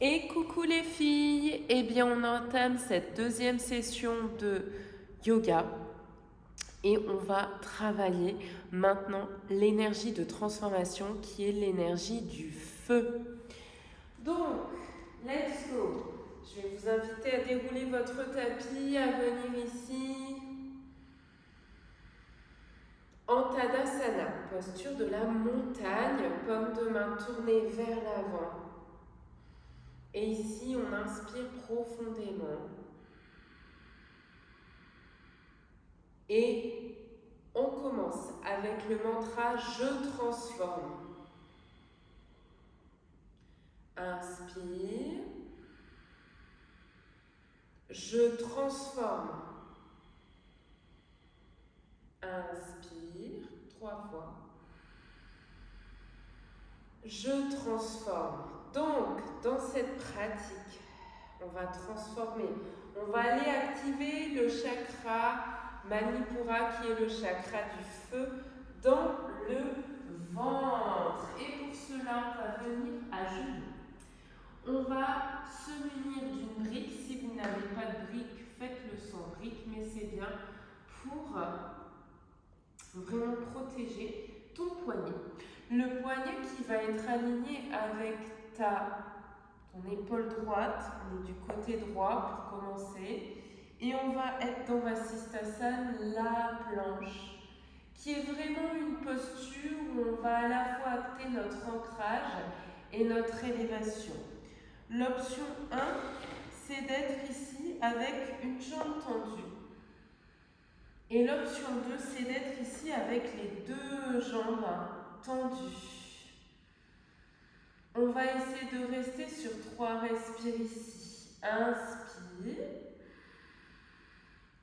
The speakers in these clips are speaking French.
Et coucou les filles, eh bien on entame cette deuxième session de yoga et on va travailler maintenant l'énergie de transformation qui est l'énergie du feu. Donc, let's go. Je vais vous inviter à dérouler votre tapis, à venir ici en Tadasana, posture de la montagne, paume de main tournée vers l'avant. Et ici, on inspire profondément. Et on commence avec le mantra « Je transforme ». Inspire. Je transforme. Inspire 3 fois. Je transforme. Donc, dans cette pratique, on va transformer. On va aller activer le chakra Manipura, qui est le chakra du feu, dans le ventre. Et pour cela, on va venir à genoux. On va se munir d'une brique. Si vous n'avez pas de brique, faites-le sans brique, mais c'est bien pour vraiment protéger ton poignet. Le poignet qui va être aligné avec ton épaule droite, on est du côté droit pour commencer. Et on va être dans Vasisthasana, la planche, qui est vraiment une posture où on va à la fois acter notre ancrage et notre élévation. L'option 1, c'est d'être ici avec une jambe tendue. Et l'option 2, c'est d'être ici avec les deux jambes tendues. On va essayer de rester sur 3 respires ici. Inspire.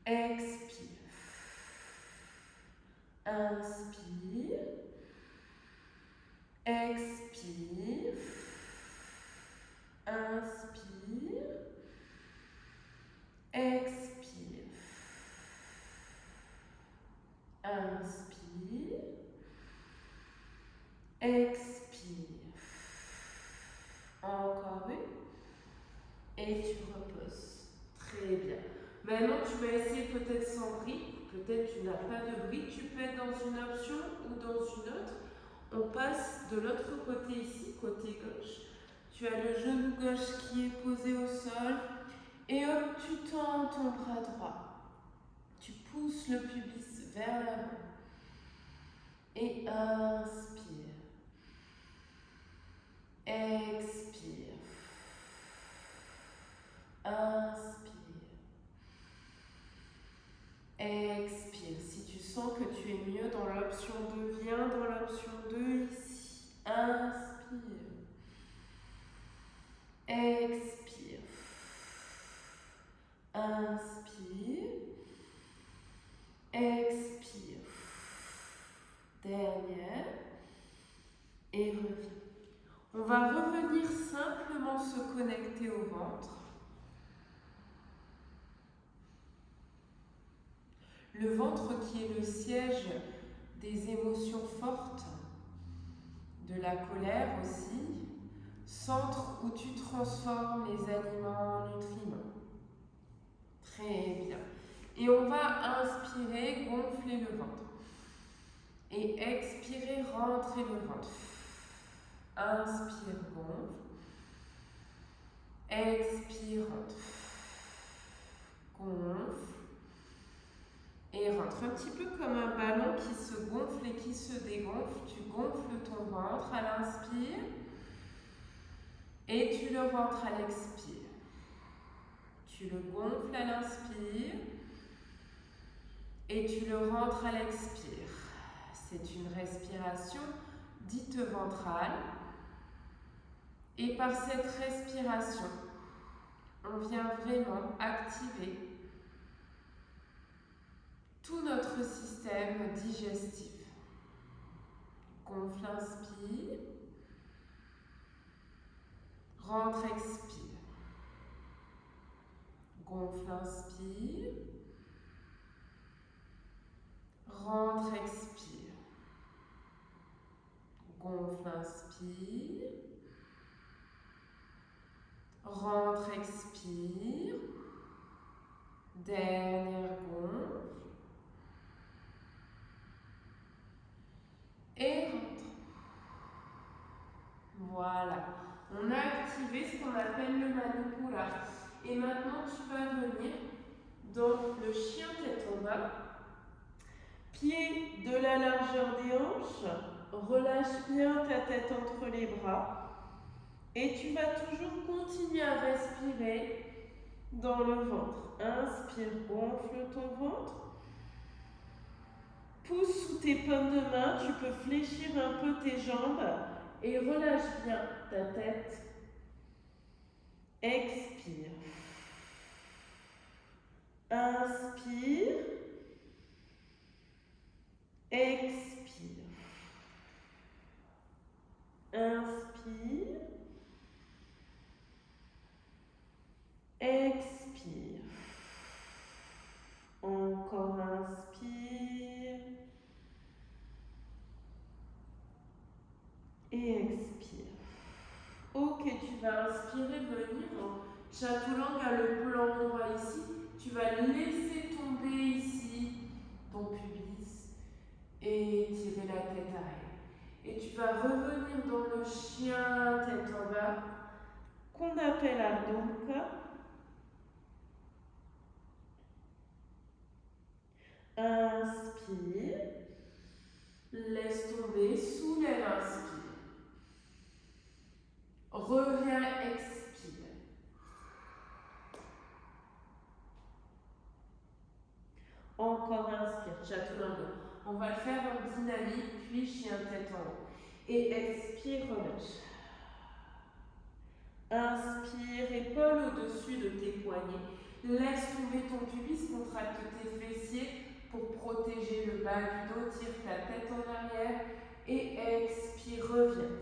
Expire. Inspire. Expire. Inspire. Expire. Inspire. Expire. Encore une. Et tu reposes. Très bien. Maintenant, tu vas essayer peut-être sans brique. Peut-être tu n'as pas de brique. Tu peux être dans une option ou dans une autre. On passe de l'autre côté ici, côté gauche. Tu as le genou gauche qui est posé au sol. Et hop, tu tends ton bras droit. Tu pousses le pubis vers l'avant. Et inspire. Expire. Inspire. Expire. Si tu sens que tu es mieux dans l'option 2, viens dans l'option 2 ici. Inspire. Expire. Inspire. Expire. Dernière. Et reviens. On va revenir simplement se connecter au ventre. Le ventre qui est le siège des émotions fortes, de la colère aussi, centre où tu transformes les aliments en nutriments. Très bien. Et on va inspirer, gonfler le ventre. Et expirer, rentrer le ventre. Inspire, gonfle. Expire, rentre. Gonfle. Et rentre. Un petit peu comme un ballon qui se gonfle et qui se dégonfle. Tu gonfles ton ventre à l'inspire. Et tu le rentres à l'expire. Tu le gonfles à l'inspire. Et tu le rentres à l'expire. C'est une respiration dite ventrale. Et par cette respiration, on vient vraiment activer tout notre système digestif. Gonfle, inspire. Rentre, expire. Gonfle, inspire. Rentre, expire. Gonfle, inspire. Rentre, expire. Dernière gonfle. Et rentre. Voilà. On a activé ce qu'on appelle le Manipura. Et maintenant, tu vas venir dans le chien tête en bas. Pied de la largeur des hanches. Relâche bien ta tête entre les bras. Et tu vas toujours continuer à respirer dans le ventre. Inspire, gonfle ton ventre. Pousse sous tes paumes de main. Tu peux fléchir un peu tes jambes. Et relâche bien ta tête. Expire. Inspire. Expire. Inspire. Expire. Encore inspire. Et expire. Ok, tu vas inspirer, venir en chaturanga à le plan droit ici. Tu vas laisser tomber ici ton pubis et tirer la tête arrière. Et tu vas revenir dans le chien tête en bas qu'on appelle Ardha Mukha. Inspire. Laisse tomber, soulève, inspire. Reviens, expire. Encore inspire, chaturanga. On va le faire en dynamique, puis chien tête en haut. Et expire, relâche. Inspire, épaule au-dessus de tes poignets. Laisse tomber ton pubis, contracte tes fessiers pour protéger le bas du dos. Tire ta tête en arrière et expire, reviens.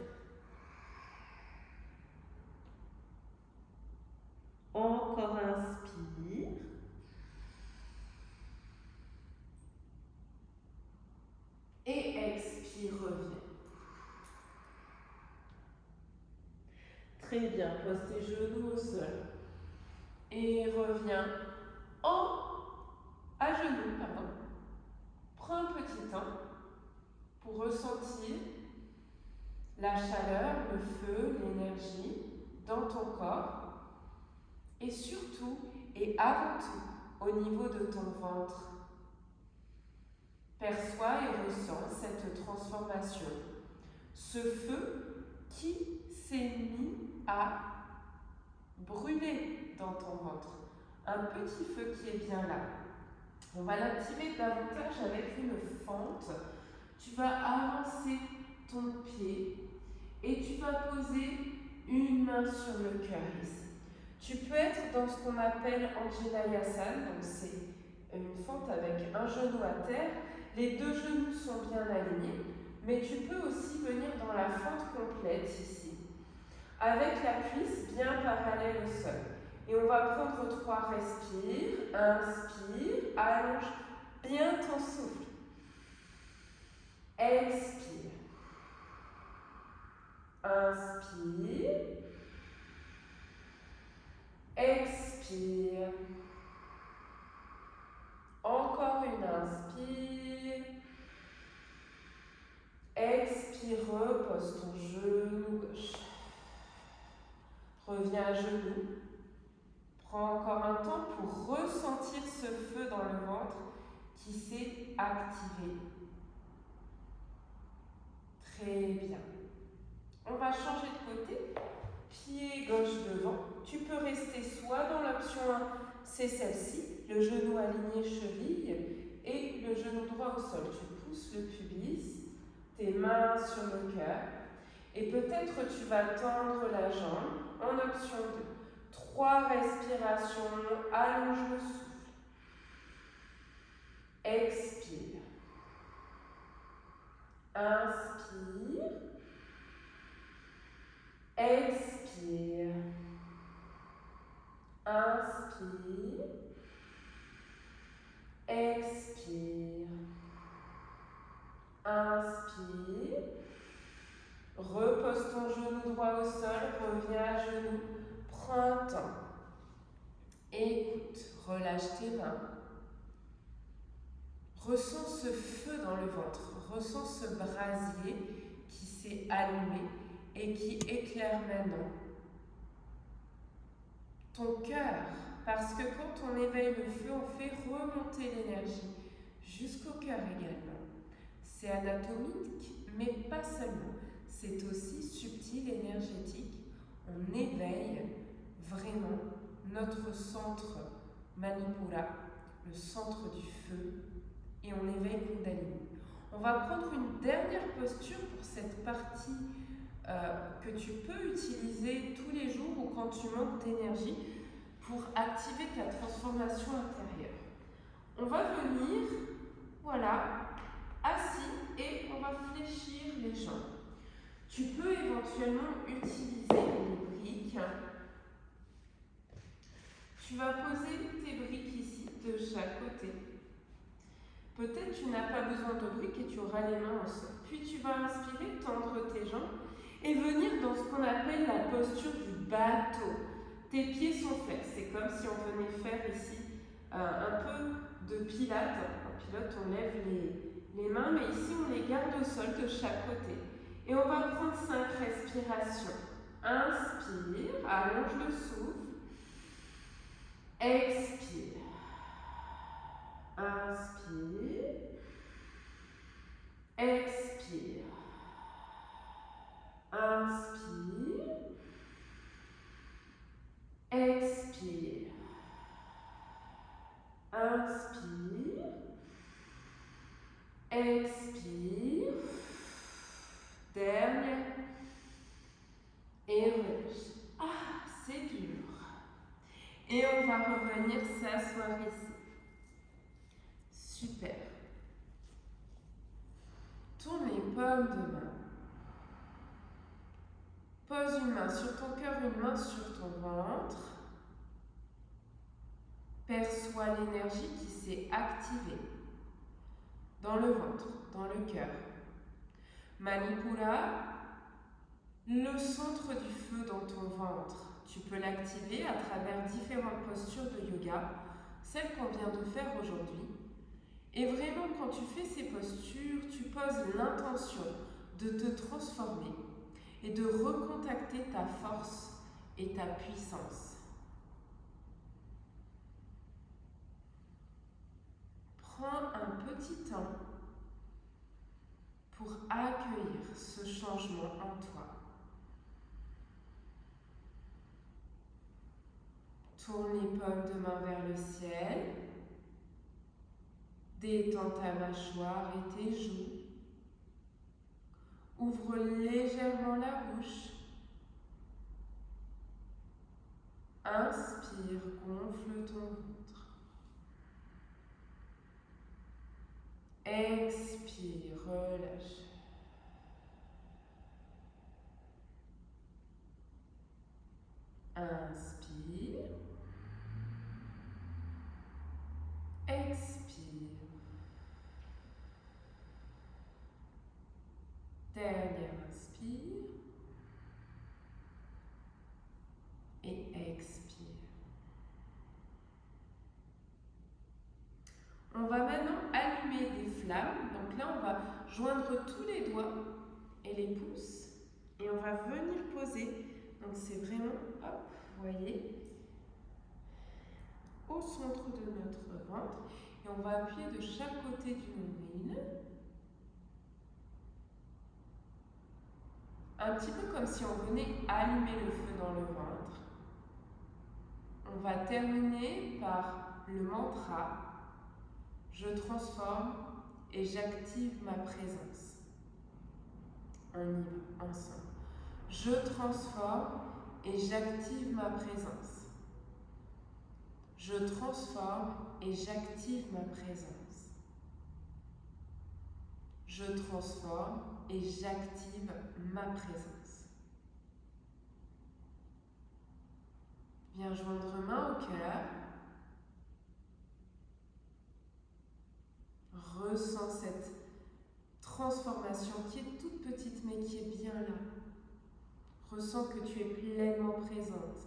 Encore inspire. Et expire, reviens. Très bien, pose tes genoux au sol. Et reviens à genoux, pardon. Prends un petit temps pour ressentir la chaleur, le feu, l'énergie dans ton corps. Et surtout, et avant tout, au niveau de ton ventre. Perçois et ressens cette transformation. Ce feu qui s'est mis à brûler dans ton ventre. Un petit feu qui est bien là. On va l'activer davantage avec une fente. Tu vas avancer ton pied et tu vas poser une main sur le cœur ici. Tu peux être dans ce qu'on appelle Anjaneyasana, donc c'est une fente avec un genou à terre. Les deux genoux sont bien alignés, mais tu peux aussi venir dans la fente complète ici, avec la cuisse bien parallèle au sol. Et on va prendre 3 respires. Inspire, allonge bien ton souffle. Expire. Inspire. Expire. Encore une inspire. Expire, repose ton genou gauche. Reviens à genoux. Prends encore un temps pour ressentir ce feu dans le ventre qui s'est activé. Très bien. On va changer de côté. Pied gauche devant. Tu peux rester soit dans l'option 1, c'est celle-ci, le genou aligné cheville et le genou droit au sol. Tu pousses le pubis, tes mains sur le cœur et peut-être tu vas tendre la jambe en option 2. 3 respirations, allonge le souffle. Expire. Inspire. Expire. Inspire. Expire. Inspire. Repose ton genou droit au sol, reviens à genoux. Prends un temps. Écoute, relâche tes mains. Ressens ce feu dans le ventre. Ressens ce brasier qui s'est allumé et qui éclaire maintenant ton cœur. Parce que quand on éveille le feu, on fait remonter l'énergie jusqu'au cœur également. C'est anatomique, mais pas seulement. C'est aussi subtil, énergétique. On éveille vraiment notre centre Manipura, le centre du feu, et on éveille Kundalini. On va prendre une dernière posture pour cette partie que tu peux utiliser tous les jours ou quand tu manques d'énergie pour activer ta transformation intérieure. On va venir, voilà, assis et on va fléchir les jambes. Tu peux éventuellement utiliser les briques. Tu vas poser tes briques ici de chaque côté. Peut-être tu n'as pas besoin de briques et tu auras les mains au sol. Puis tu vas inspirer, tendre tes jambes et venir dans ce qu'on appelle la posture du bateau. Tes pieds sont faits. C'est comme si on venait faire ici un peu de pilates. En pilote, on lève les mains, mais ici on les garde au sol de chaque côté. Et on va prendre 5 respirations. Inspire, allonge le souffle. Expire. Inspire. Expire. Inspire. Expire. Inspire. Expire. Dernière. Et relâche. Ah, c'est dur. Et on va revenir s'asseoir ici. Super. Tourne les paumes de main. Pose une main sur ton cœur, une main sur ton ventre. Perçois l'énergie qui s'est activée dans le ventre, dans le cœur. Manipura, le centre du feu dans ton ventre. Tu peux l'activer à travers différentes postures de yoga, celles qu'on vient de faire aujourd'hui. Et vraiment, quand tu fais ces postures, tu poses l'intention de te transformer et de recontacter ta force et ta puissance. Prends un petit temps pour accueillir ce changement en toi. Tourne les paumes de main vers le ciel. Détends ta mâchoire et tes joues. Ouvre légèrement la bouche. Inspire, gonfle ton ventre. Expire, relâche. Inspire. Expire. Dernière inspire. Et expire. On va maintenant allumer des flammes. Donc là, on va joindre tous les doigts et les pouces. Et on va venir poser. Donc c'est vraiment, hop, vous voyez, au centre de notre ventre. Et on va appuyer de chaque côté du nombril. Un petit peu comme si on venait allumer le feu dans le ventre. On va terminer par le mantra. Je transforme et j'active ma présence. On y va ensemble. Je transforme et j'active ma présence. Je transforme et j'active ma présence. Je transforme et j'active ma présence. Viens joindre main au cœur. Ressens cette transformation qui est toute petite mais qui est bien là. Ressens que tu es pleinement présente.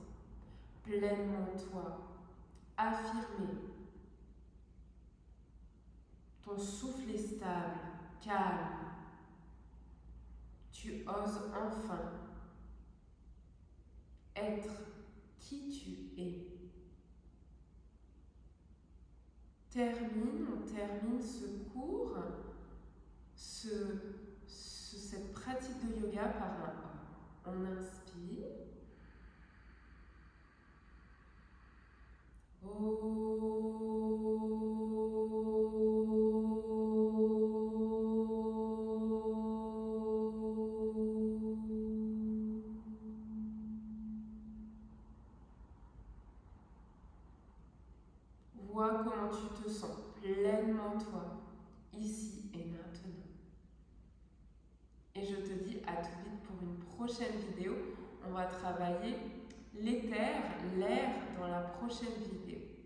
pleinement toi, affirmé. Ton souffle est stable, calme. Tu oses enfin être qui tu es. On termine ce cours, cette pratique de yoga par un A. On inspire. Vois comment tu te sens pleinement toi, ici et maintenant. Et je te dis à tout vite pour une prochaine vidéo. On va travailler l'éther, l'air dans la prochaine vidéo.